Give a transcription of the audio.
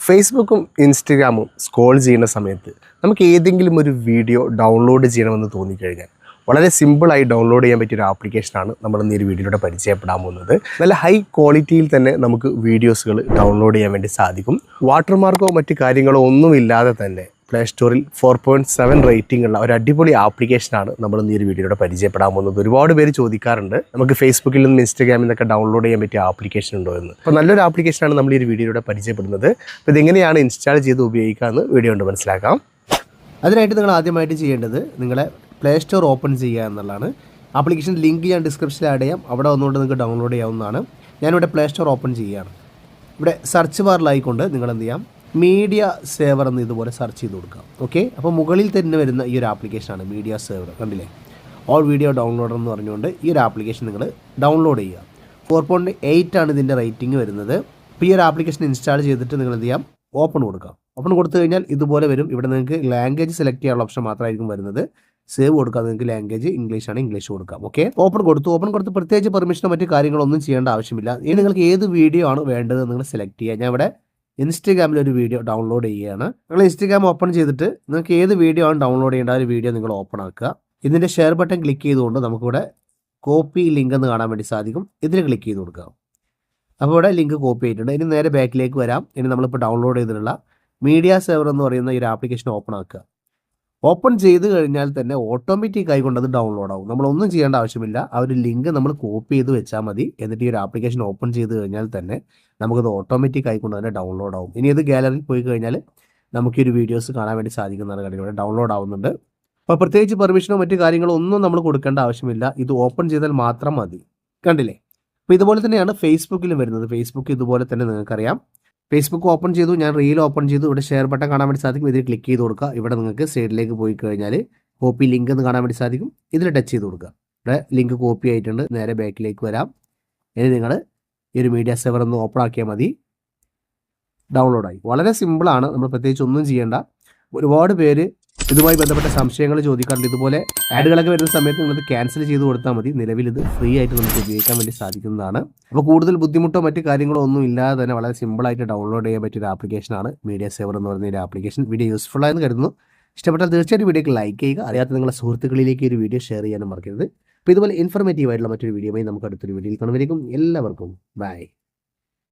ഫേസ്ബുക്കും ഇൻസ്റ്റഗ്രാമും സ്ക്രോൾ ചെയ്യുന്ന സമയത്ത് നമുക്ക് ഏതെങ്കിലും ഒരു വീഡിയോ ഡൗൺലോഡ് ചെയ്യണമെന്ന് തോന്നിക്കഴിഞ്ഞാൽ വളരെ സിമ്പിളായി ഡൗൺലോഡ് ചെയ്യാൻ പറ്റിയ ഒരു ആപ്ലിക്കേഷനാണ് നമ്മൾ ഇന്ന് ഈ ഒരു വീഡിയോയിലൂടെ പരിചയപ്പെടാൻ പോകുന്നത്. നല്ല ഹൈ ക്വാളിറ്റിയിൽ തന്നെ നമുക്ക് വീഡിയോസുകൾ ഡൗൺലോഡ് ചെയ്യാൻ വേണ്ടി സാധിക്കും. വാട്ടർമാർക്കോ മറ്റു കാര്യങ്ങളോ ഒന്നുമില്ലാതെ തന്നെ പ്ലേ സ്റ്റോറിൽ 4.7 റേറ്റിംഗ് ഉള്ള ഒരു അടിപൊളി ആപ്ലിക്കേഷനാണ് നമ്മൾ ഇന്ന് ഈ ഒരു വീഡിയോയിലൂടെ പരിചയപ്പെടാൻ പോകുന്നത്. ഒരുപാട് പേര് ചോദിക്കാറുണ്ട് നമുക്ക് ഫേസ്ബുക്കിൽ നിന്നും ഇൻസ്റ്റഗ്രാമിൽ നിന്നൊക്കെ ഡൗൺലോഡ് ചെയ്യാൻ പറ്റിയ ആപ്ലിക്കേഷൻ ഉണ്ടോ എന്ന്. അപ്പോൾ നല്ലൊരു ആപ്ലിക്കേഷനാണ് നമ്മൾ ഈ ഒരു വീഡിയോയിലൂടെ പരിചയപ്പെടുന്നത്. അപ്പോൾ ഇതെങ്ങനെയാണ് ഇൻസ്റ്റാൾ ചെയ്ത് ഉപയോഗിക്കാമെന്ന് വീഡിയോ കൊണ്ട് മനസ്സിലാക്കാം. അതിനായിട്ട് നിങ്ങൾ ആദ്യമായിട്ട് ചെയ്യേണ്ടത് നിങ്ങളെ പ്ലേ സ്റ്റോർ ഓപ്പൺ ചെയ്യുക എന്നുള്ളതാണ്. ആപ്ലിക്കേഷൻ ലിങ്ക് ഞാൻ ഡിസ്ക്രിപ്ഷനിൽ ആഡ് ചെയ്യാം. അവിടെ വന്നുകൊണ്ട് നിങ്ങൾക്ക് ഡൗൺലോഡ് ചെയ്യാവുന്നതാണ്. ഞാനിവിടെ പ്ലേ സ്റ്റോർ ഓപ്പൺ ചെയ്യുകയാണ്. ഇവിടെ സെർച്ച് ബാറിലായിക്കൊണ്ട് നിങ്ങൾ എന്ത് ചെയ്യാം, മീഡിയ സേവർ എന്ന് ഇതുപോലെ സെർച്ച് ചെയ്ത് കൊടുക്കാം. ഓക്കെ, അപ്പോൾ മുകളിൽ തന്നെ വരുന്ന ഈ ഒരു ആപ്ലിക്കേഷനാണ് മീഡിയ സേവർ. കണ്ടില്ലേ, ഓൾ വീഡിയോ ഡൗൺലോഡർ എന്ന് പറഞ്ഞുകൊണ്ട് ഈ ഒരു ആപ്ലിക്കേഷൻ നിങ്ങൾ ഡൗൺലോഡ് ചെയ്യുക. 4.8 ആണ് ഇതിൻ്റെ റേറ്റിംഗ് വരുന്നത്. അപ്പോൾ ഈ ഒരു ആപ്ലിക്കേഷൻ ഇൻസ്റ്റാൾ ചെയ്തിട്ട് നിങ്ങൾ എന്ത് ചെയ്യാം, ഓപ്പൺ കൊടുക്കാം. ഓപ്പൺ കൊടുത്തു കഴിഞ്ഞാൽ ഇതുപോലെ വരും. ഇവിടെ നിങ്ങൾക്ക് ലാംഗ്വേജ് സെലക്ട് ചെയ്യാനുള്ള ഓപ്ഷൻ മാത്രമായിരിക്കും വരുന്നത്. സേവ് കൊടുക്കാം, നിങ്ങൾക്ക് ലാംഗ്വേജ് ഇംഗ്ലീഷ് ആണ് ഇംഗ്ലീഷ് കൊടുക്കാം. ഓക്കെ, ഓപ്പൺ കൊടുത്ത് പ്രത്യേകിച്ച് പെർമിഷനോ മറ്റു കാര്യങ്ങളൊന്നും ചെയ്യേണ്ട ആവശ്യമില്ല. ഇനി നിങ്ങൾക്ക് ഏത് വീഡിയോ ആണ് വേണ്ടത് നിങ്ങൾ സെലക്ട് ചെയ്യുക. ഞാൻ ഇവിടെ ഇൻസ്റ്റഗ്രാമിൽ ഒരു വീഡിയോ ഡൗൺലോഡ് ചെയ്യുകയാണ്. നിങ്ങൾ ഇൻസ്റ്റഗ്രാം ഓപ്പൺ ചെയ്തിട്ട് നിങ്ങൾക്ക് ഏത് വീഡിയോ ആണ് ഡൗൺലോഡ് ചെയ്യേണ്ട ഒരു വീഡിയോ നിങ്ങൾ ഓപ്പൺ ആക്കുക. ഇതിൻ്റെ ഷെയർ ബട്ടൺ ക്ലിക്ക് ചെയ്തുകൊണ്ട് നമുക്കിവിടെ കോപ്പി ലിങ്ക് എന്ന് കാണാൻ വേണ്ടി സാധിക്കും. ഇതിൽ ക്ലിക്ക് ചെയ്ത് കൊടുക്കുക. അപ്പോൾ ഇവിടെ ലിങ്ക് കോപ്പി ആയിട്ടുണ്ട്. ഇനി നേരെ ബാക്കിലേക്ക് വരാം. ഇനി നമ്മളിപ്പോൾ ഡൗൺലോഡ് ചെയ്തിട്ടുള്ള മീഡിയ സേവർ എന്ന് പറയുന്ന ഈ ഒരു ആപ്ലിക്കേഷൻ ഓപ്പൺ ആക്കുക. ഓപ്പൺ ചെയ്ത് കഴിഞ്ഞാൽ തന്നെ ഓട്ടോമാറ്റിക് ആയിക്കൊണ്ട് അത് ഡൗൺലോഡ് ആവും. നമ്മളൊന്നും ചെയ്യേണ്ട ആവശ്യമില്ല. ആ ഒരു ലിങ്ക് നമ്മൾ കോപ്പി ചെയ്ത് വെച്ചാൽ മതി. എന്നിട്ട് ഈ ഒരു ആപ്ലിക്കേഷൻ ഓപ്പൺ ചെയ്ത് കഴിഞ്ഞാൽ തന്നെ നമുക്കത് ഓട്ടോമാറ്റിക് ആയിക്കൊണ്ട് തന്നെ ഡൗൺലോഡ് ആവും. ഇനി ഇത് ഗാലറിയിൽ പോയി കഴിഞ്ഞാൽ നമുക്ക് ഈ ഒരു വീഡിയോസ് കാണാൻ വേണ്ടി സാധിക്കുന്നതാണ്. കാര്യം ഇവിടെ ഡൗൺലോഡ് ആവുന്നുണ്ട്. അപ്പോൾ പ്രത്യേകിച്ച് പെർമിഷനോ മറ്റു കാര്യങ്ങളോ ഒന്നും നമ്മൾ കൊടുക്കേണ്ട ആവശ്യമില്ല. ഇത് ഓപ്പൺ ചെയ്താൽ മാത്രം മതി. കണ്ടില്ലേ? അപ്പോൾ ഇതുപോലെ തന്നെയാണ് ഫേസ്ബുക്കിലും വരുന്നത്. ഫേസ്ബുക്ക് ഇതുപോലെ തന്നെ നിങ്ങൾക്കറിയാം. ഫേസ്ബുക്ക് ഓപ്പൺ ചെയ്തു, ഞാൻ റീൽ ഓപ്പൺ ചെയ്തു. ഇവിടെ ഷെയർ ബട്ടൺ കാണാൻ വേണ്ടി സാധിക്കും. ഇതിൽ ക്ലിക്ക് ചെയ്ത് കൊടുക്കുക. ഇവിടെ നിങ്ങൾക്ക് സൈഡിലേക്ക് പോയി കഴിഞ്ഞാൽ കോപ്പി ലിങ്ക് എന്ന് കാണാൻ വേണ്ടി സാധിക്കും. ഇതിൽ ടച്ച് ചെയ്ത് കൊടുക്കുക. ഇവിടെ ലിങ്ക് കോപ്പി ആയിട്ടുണ്ട്. നേരെ ബാക്കിലേക്ക് വരാം. ഇനി നിങ്ങൾ ഈ ഒരു മീഡിയ സേവർ ഒന്ന് ഓപ്പൺ ആക്കിയാൽ മതി. ഡൗൺലോഡായി. വളരെ സിമ്പിളാണ്. നമ്മൾ പ്രത്യേകിച്ച് ഒന്നും ചെയ്യേണ്ട. ഒരുപാട് പേര് ഇതുമായി ബന്ധപ്പെട്ട സംശയങ്ങൾ ചോദിക്കാറുണ്ട്. ഇതുപോലെ ആഡുകളൊക്കെ വരുന്ന സമയത്ത് നിങ്ങളത് ക്യാൻസൽ ചെയ്ത് കൊടുത്താൽ മതി. നിലവിൽ ഇത് ഫ്രീ ആയിട്ട് നമുക്ക് ഉപയോഗിക്കാൻ വേണ്ടി സാധിക്കുന്നതാണ്. അപ്പോൾ കൂടുതൽ ബുദ്ധിമുട്ടോ മറ്റു കാര്യങ്ങളോ ഒന്നും ഇല്ലാതെ തന്നെ വളരെ സിമ്പിളായിട്ട് ഡൗൺലോഡ് ചെയ്യാൻ പറ്റിയ ഒരു ആപ്ലിക്കേഷനാണ് മീഡിയ സേവർ എന്ന് പറയുന്ന ഒരു ആപ്ലിക്കേഷൻ. വീഡിയോ യൂസ്ഫുൾ ആയെന്ന് കരുതുന്നു. ഇഷ്ടപ്പെട്ടാൽ തീർച്ചയായിട്ടും വീഡിയോക്ക് ലൈക്ക് ചെയ്യുക. അറിയാത്ത നിങ്ങളുടെ സുഹൃത്തുക്കളിലേക്ക് ഒരു വീഡിയോ ഷെയർ ചെയ്യാനും മറക്കരുത്. അപ്പോൾ ഇതുപോലെ ഇൻഫോർമേറ്റീവ് ആയിട്ടുള്ള മറ്റൊരു വീഡിയോയുമായി നമുക്ക് അടുത്തൊരു വീഡിയോയിൽ കാണുമ്പോഴേക്കും എല്ലാവർക്കും ബൈ.